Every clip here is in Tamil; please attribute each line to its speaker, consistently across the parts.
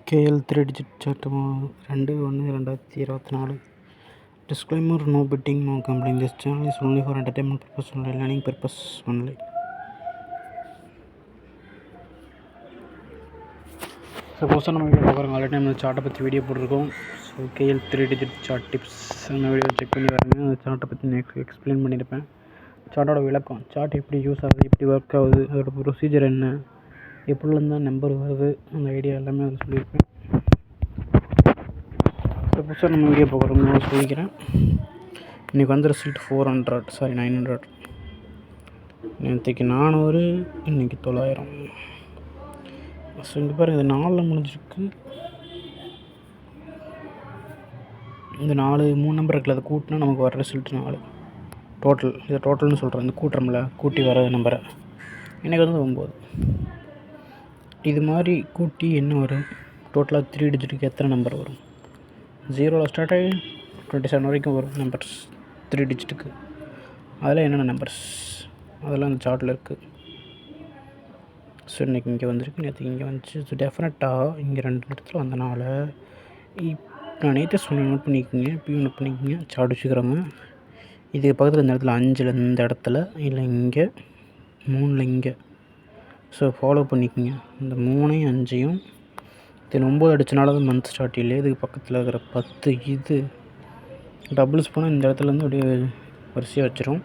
Speaker 1: KL 3 digit chart 2/1/2024. Disclaimer: no betting, no gambling. This channel is only for entertainment purpose only, learning purpose only. Suppose நம்ம வீடியோ பார்க்குறோம் ஆல்ரெடி நம்ம சார்ட்டை பற்றி வீடியோ போட்டிருக்கோம். So KL 3 digit chart tips அந்த வீடியோ செக் பண்ணி வரேங்க. அந்த சார்ட்டை பற்றி நெக்ஸ்ட் எக்ஸ்பிளைன் பண்ணியிருப்பேன். சார்ட்டோட விளக்கம், சார்ட் எப்படி யூஸ் ஆகுது, எப்படி ஒர்க் ஆகுது, அதோட ப்ரொசீஜர் என்ன, எப்படிலேருந்து தான் நம்பர் வருது, அந்த ஐடியா எல்லாமே அதை சொல்லியிருப்பேன். சப்போஸாக நம்ம வீடியோ பார்க்குறோம் சொல்லிக்கிறேன். இன்றைக்கி வந்து ரிசல்ட் 900. நேற்றுக்கு 400, இன்றைக்கி 900. ஸோ இங்கே பாருங்கள், இது 4 முடிஞ்சிருக்கு. இந்த 3 நம்பர் இருக்குல்ல, அதை கூட்டினா நமக்கு வர ரிசல்ட் 4 டோட்டல். இதை டோட்டல்னு சொல்கிறேன். இந்த கூட்டுறோம்ல, கூட்டி வர நம்பரை. எனக்கு வந்து 9. இது மாதிரி கூட்டி என்ன வரும்? டோட்டலாக 3 டிஜிட்டுக்கு எத்தனை நம்பர் வரும்? 0ல் ஸ்டார்ட் ஆகி 27 வரைக்கும் வரும் நம்பர்ஸ் 3 டிஜிட்டுக்கு. அதில் என்னென்ன நம்பர்ஸ் அதெல்லாம் அந்த சார்ட்டில் இருக்குது. ஸோ இன்றைக்கி இங்கே வந்திருக்கு, நேற்று இங்கே வந்துச்சு. ஸோ டெஃபினட்டாக இங்கே 2 இடத்துல வந்தனால நான் நேற்று சொன்ன நோட் பண்ணிக்கோங்க, இப்பயும் நோட் பண்ணிக்கோங்க. சார்ட் வச்சுக்கிறோங்க. இதுக்கு பக்கத்தில் இந்த இடத்துல 5ல் இந்த இடத்துல, இல்லை இங்கே 3ல் இங்கே. ஸோ ஃபாலோ பண்ணிக்கோங்க. இந்த 3ஐயும் 5ஐயும் இது 9 அடித்தனால தான் மந்த் ஸ்டார்ட் இல்லை. இதுக்கு பக்கத்தில் இருக்கிற 10 இது டபுள்ஸ் போனால் இந்த இடத்துலேருந்து அப்படியே வரிசையாக வச்சிரும்.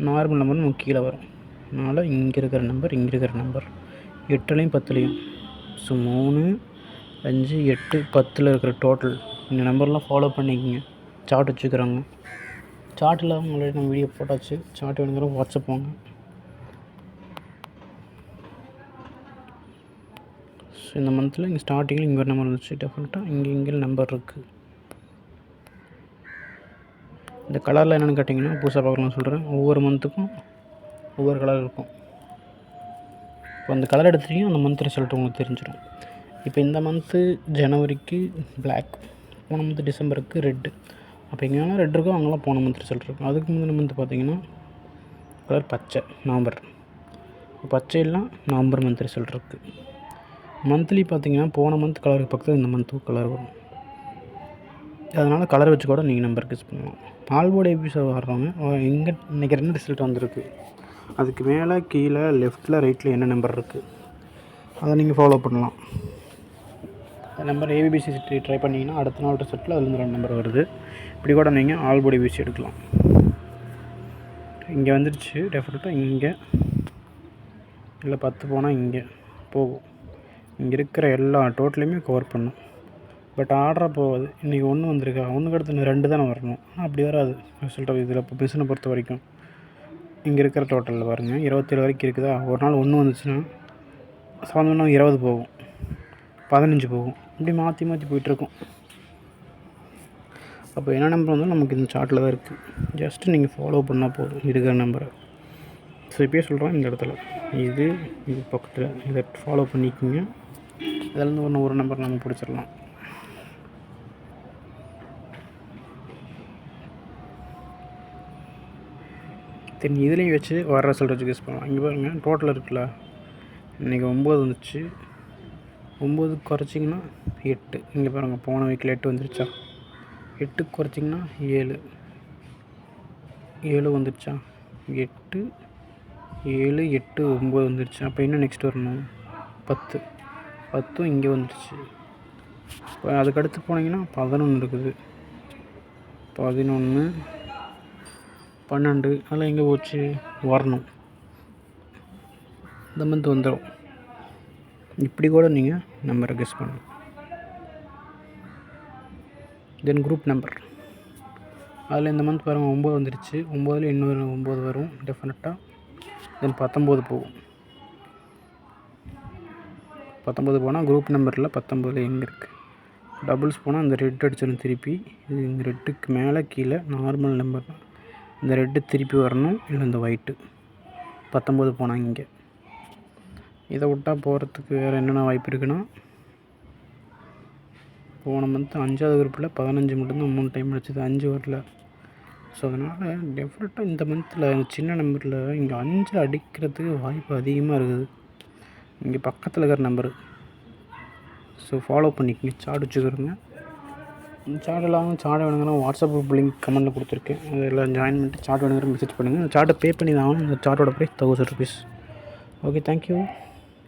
Speaker 1: நார்மல் நம்பர் நமக்கு கீழே வரும். அதனால் இங்கே இருக்கிற நம்பர், இங்கே இருக்கிற நம்பர் 8லையும் 10லையும். ஸோ 3, 5, 8, 10ல் இருக்கிற டோட்டல் இந்த நம்பர்லாம் ஃபாலோ பண்ணிக்கோங்க. சார்ட் வச்சுக்கிறாங்க. சார்ட்டில் உங்கள்கிட்ட நம்ம வீடியோ போட்டாச்சு. சார்ட் வேணுங்கிற வாட்ஸ்அப் வாங்க. ஸோ இந்த மந்தில் இங்கே ஸ்டார்டிங்கில் இங்கே ஒரு நம்பர் இருந்துச்சு. டெஃபினட்டாக இங்கே நம்பர் இருக்குது. இந்த கலரில் என்னென்னு கேட்டிங்கன்னா, புதுசாக பார்க்கலாம் சொல்கிறேன். ஒவ்வொரு மந்த்துக்கும் ஒவ்வொரு கலர் இருக்கும். இப்போ அந்த கலர் எடுத்துட்டிங்கன்னா அந்த மந்த் ரிசல்ட் உங்களுக்கு தெரிஞ்சிடும். இப்போ இந்த மந்த்து ஜனவரிக்கு பிளாக், போன மந்த்து டிசம்பருக்கு ரெட்டு. அப்போ எங்கேனா ரெட் இருக்கோ அங்கெல்லாம் போன மந்த் ரிசல்ட் இருக்கும். அதுக்கு முந்தின மந்த்து பார்த்திங்கன்னா கலர் பச்சை, நவம்பர். பச்சையெல்லாம் நவம்பர் மந்த் ரிசல்ட் இருக்குது. மந்த்லி பார்த்திங்கன்னா போன மந்த் கலருக்கு பக்கத்தில் இந்த மந்த்துக்கு கலர் வரும். அதனால் கலர் வச்சு கூட நீங்கள் நம்பர் கெஸ் பண்ணலாம். ஆல்போர்டு எபிசோட் வர்றவங்க இங்கே இன்றைக்கி 2 ரிசல்ட் வந்திருக்கு. அதுக்கு மேலே கீழே லெஃப்ட்டில் ரைட்டில் என்ன நம்பர் இருக்குது அதை நீங்கள் ஃபாலோ பண்ணலாம். அந்த நம்பர் ஏபிபிசி ட்ரை பண்ணிங்கன்னா அடுத்த நாள் ரிசல்ட்டில் அதுலேருந்து 2 நம்பர் வருது. இப்படி கூட நீங்கள் ஆல்போர்டு ஏபிசி எடுக்கலாம். இங்கே வந்துடுச்சு. டெஃபினட்டாக இங்கே இல்லை 10 போனால் இங்கே போகும். இங்கே இருக்கிற எல்லா டோட்டலையுமே கவர் பண்ணும். பட் ஆர்டராக போகாது. இன்றைக்கி 1 வந்திருக்கா, 1க்கு அடுத்து 2 தானே வரணும். அப்படி வராது ரிசல்ட். இதில் இப்போ பிஸ்னை பொறுத்த வரைக்கும் இங்கே இருக்கிற டோட்டலில் பாருங்கள், 27 வரைக்கும் இருக்குதா. ஒரு நாள் 1 வந்துச்சுன்னா சாயந்தரம்னா 20 போகும், 15 போகும். இப்படி மாற்றி மாற்றி போயிட்டுருக்கும். அப்போ என்ன நம்பர் வந்தாலும் நமக்கு இந்த சார்ட்டில் தான் இருக்குது. ஜஸ்ட்டு நீங்கள் ஃபாலோ பண்ணால் போதும் இருக்கிற நம்பரை. ஸோ இப்போயே சொல்கிறேன், இந்த இடத்துல இது பக்கத்தில் இதை ஃபாலோ பண்ணிக்கோங்க. இதிலேருந்து ஒரு நம்பர் நம்ம பிடிச்சிடலாம். தென் இதுலேயும் வச்சு வர ரிசல்ட் வச்சு கெஸ் பண்ணலாம். இங்கே பாருங்கள், டோட்டல் இருக்குல்ல, இன்றைக்கி 9 வந்துச்சு. 9 குறைச்சிங்கன்னா 8. இங்கே பாருங்கள், போன வீக்கில் 8 வந்துருச்சா. 8 குறைச்சிங்கன்னா 7 வந்துருச்சா. 8, 7, 8, 9 வந்துருச்சு. அப்போ இன்னும் நெக்ஸ்ட் வரணும் 10 இங்கே வந்துடுச்சு. இப்போ அதுக்கடுத்து போனீங்கன்னா 11 இருக்குது, 11, 12 அதெல்லாம் எங்கே போச்சு, வரணும். இந்த மந்த் வந்துடும். இப்படி கூட நீங்கள் நம்பரை கெஸ் பண்ணணும். தென் குரூப் நம்பர், அதில் இந்த மந்த் பாருங்கள் 9 வந்துடுச்சு. 9ல் இன்னொரு 9 வரும் டெஃபினட்டாக. தென் 19 போகும். 19 போனால் குரூப் நம்பரில் 19 எங்கே இருக்குது. டபுள்ஸ் போனால் இந்த ரெட் அடிச்சிடும் திருப்பி. இது இந்த ரெட்டுக்கு மேலே கீழே நார்மல் நம்பர் தான். இந்த ரெட்டு திருப்பி வரணும், இல்லை இந்த ஒயிட்டு. 19 போனால் இங்கே. இதை விட்டால் போகிறதுக்கு வேறு என்னென்ன வாய்ப்பு இருக்குன்னா, போன மந்த்து 5வது குரூப்பில் 15 மட்டும்தான் 3 டைம் அடிச்சது, 5 வரல. ஸோ அதனால் டெஃபினட்டாக இந்த மந்தில் சின்ன நம்பரில் இங்கே 5 அடிக்கிறதுக்கு வாய்ப்பு அதிகமாக இருக்குது. இங்கே பக்கத்தில் இருக்கிற நம்பரு ஸோ ஃபாலோ பண்ணிக்கங்க. சார்ட் வச்சுக்கிறோங்க. சார்ட் இல்லாமல் சார்ட் வேணுங்கன்னா வாட்ஸ்அப் குரூப் லிங்க் கமெண்ட்டில் கொடுத்துருக்கேன். அதில் ஜாயின் பண்ணிட்டு சார்ட் வேணுங்கிற மெசேஜ் பண்ணுங்கள். அந்த சார்ட்டை பே பண்ணி தான் ஆகணும். அந்த சார்ட்டோட ப்ரைஸ் ₹1000. Okay, thank you.